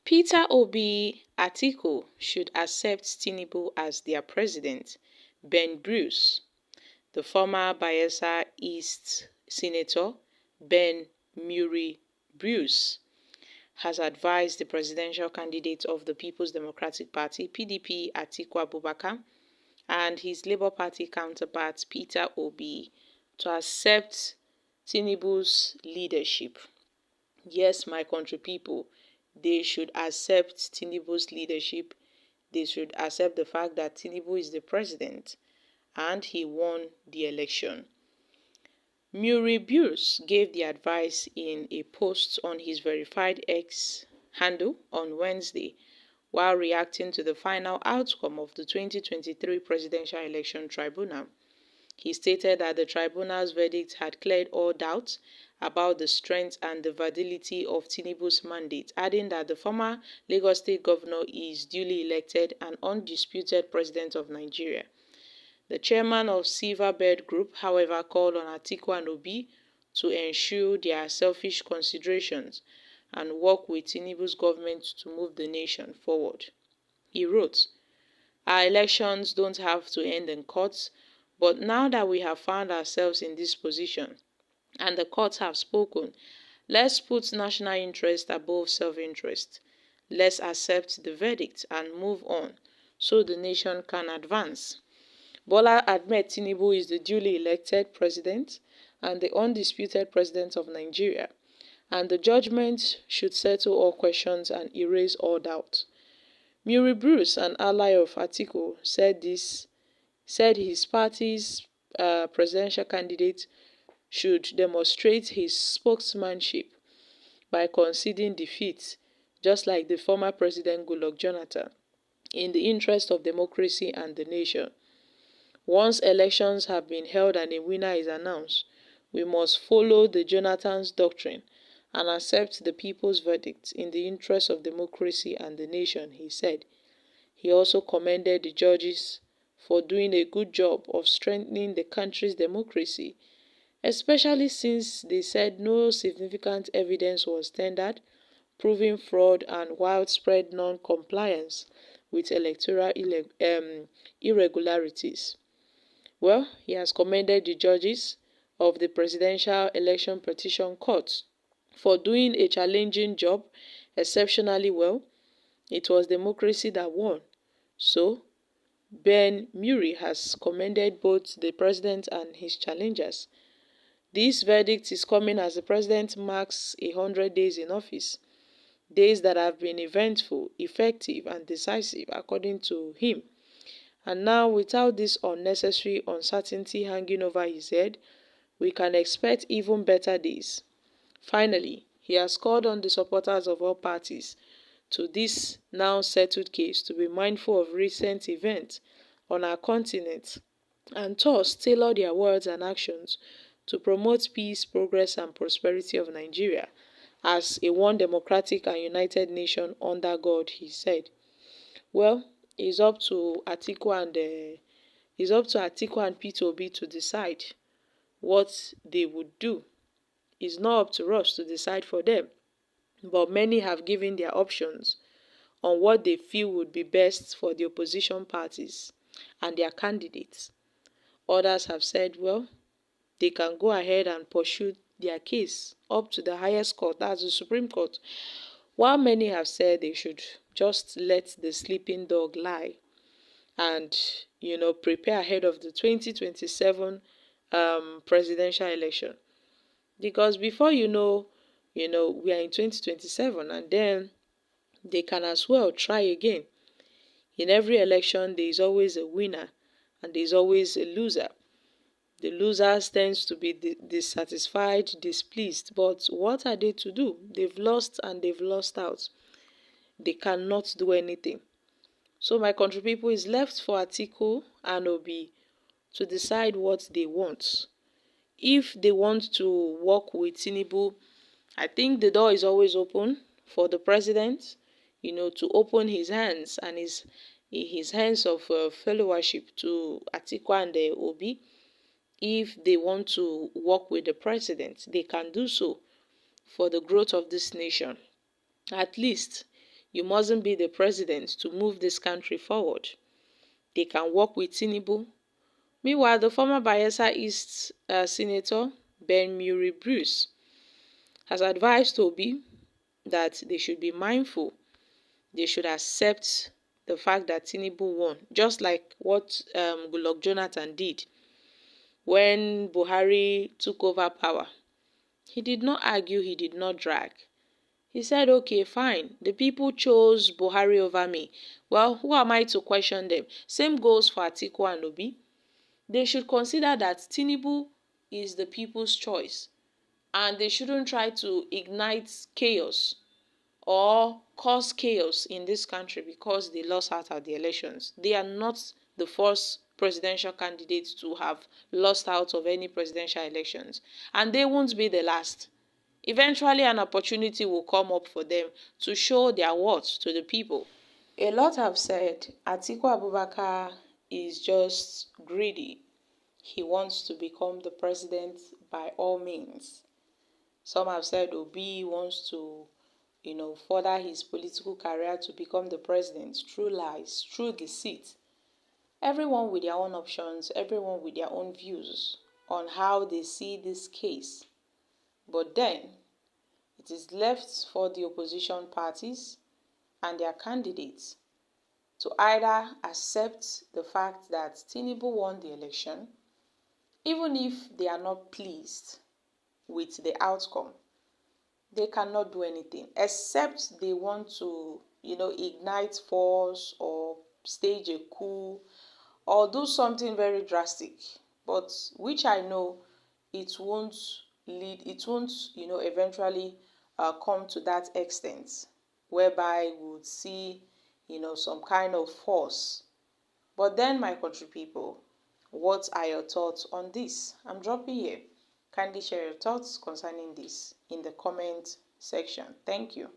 Peter Obi Atiku should accept Tinubu as their president. Ben Bruce, the former Bayelsa East Senator Ben Muri Bruce, has advised the presidential candidate of the People's Democratic Party (PDP) Atiku Abubakar and his Labour Party counterpart Peter Obi to accept Tinubu's leadership. Yes, my country people, they should accept Tinubu's leadership. They should accept the fact that Tinubu is the president and he won the election. Muri Bruce gave the advice in a post on his verified X handle on Wednesday while reacting to the final outcome of the 2023 Presidential Election Tribunal. He stated that the tribunal's verdict had cleared all doubts about the strength and the validity of Tinubu's mandate, adding that the former Lagos State governor is duly elected and undisputed president of Nigeria. The chairman of Silverbird Group, however, called on Atiku and Obi to eschew their selfish considerations and work with Tinubu's government to move the nation forward. He wrote, "Our elections don't have to end in courts, but now that we have found ourselves in this position and the courts have spoken, let's put national interest above self-interest. Let's accept the verdict and move on so the nation can advance." Bola Ahmed Tinubu is the duly elected president and the undisputed president of Nigeria, and the judgment should settle all questions and erase all doubt. Muri Bruce, an ally of Atiku, said his party's presidential candidate should demonstrate his spokesmanship by conceding defeat, just like the former President Goodluck Jonathan, in the interest of democracy and the nation. Once elections have been held and a winner is announced, we must follow the Jonathan's doctrine and accept the people's verdict in the interest of democracy and the nation, he said. He also commended the judges for doing a good job of strengthening the country's democracy, especially since they said no significant evidence was tendered proving fraud and widespread non-compliance with electoral irregularities. Well, he has commended the judges of the Presidential Election Petition Court for doing a challenging job exceptionally well. It was democracy that won. So, Ben Muri has commended both the president and his challengers. This verdict is coming as the president marks 100 days in office, days that have been eventful, effective, and decisive, according to him. And now, without this unnecessary uncertainty hanging over his head, we can expect even better days. Finally, he has called on the supporters of all parties to this now settled case to be mindful of recent events on our continent and thus tailor their words and actions to promote peace, progress, and prosperity of Nigeria as a one democratic and united nation under God, he said. Well, it's up to Atiku and Peter Obi to decide what they would do. It's not up to us to decide for them, but many have given their options on what they feel would be best for the opposition parties and their candidates. Others have said, well, they can go ahead and pursue their case up to the highest court, that's the Supreme Court, while many have said they should just let the sleeping dog lie and, prepare ahead of the 2027 presidential election. Because before we are in 2027, and then they can as well try again. In every election, there is always a winner and there is always a loser. The losers tends to be dissatisfied, displeased, but what are they to do? They've lost and they've lost out. They cannot do anything. So my country people, is left for Atiku and Obi to decide what they want. If they want to work with Tinubu, I think the door is always open for the president, to open his hands and his hands of followership to Atiku and Obi. If they want to work with the president, they can do so for the growth of this nation. At least, You mustn't be the president to move this country forward. They can work with Tinubu. Meanwhile, the former Bayelsa East Senator, Ben Bruce, has advised Obi that they should be mindful. They should accept the fact that Tinubu won, just like what Goodluck Jonathan did when Buhari took over power. He did not argue, he did not drag. He said, okay, fine, the people chose Buhari over me. Well, who am I to question them? Same goes for Atiku and Obi. They should consider that Tinubu is the people's choice, and they shouldn't try to ignite chaos or cause chaos in this country because they lost out at the elections. They are not the first presidential candidates to have lost out of any presidential elections, and they won't be the last. Eventually, an opportunity will come up for them to show their worth to the people. A lot have said Atiku Abubakar is just greedy. He wants to become the president by all means. Some have said Obi wants to, further his political career to become the president through lies, through deceit. Everyone with their own options, everyone with their own views on how they see this case. But then, it is left for the opposition parties and their candidates to either accept the fact that Tinubu won the election, even if they are not pleased with the outcome. They cannot do anything except they want to, ignite force or stage a coup or do something very drastic, but which I know it won't eventually come to that extent whereby we would see, some kind of force. But then, my country people, what are your thoughts on this? I'm dropping here. Kindly share your thoughts concerning this in the comment section. Thank you.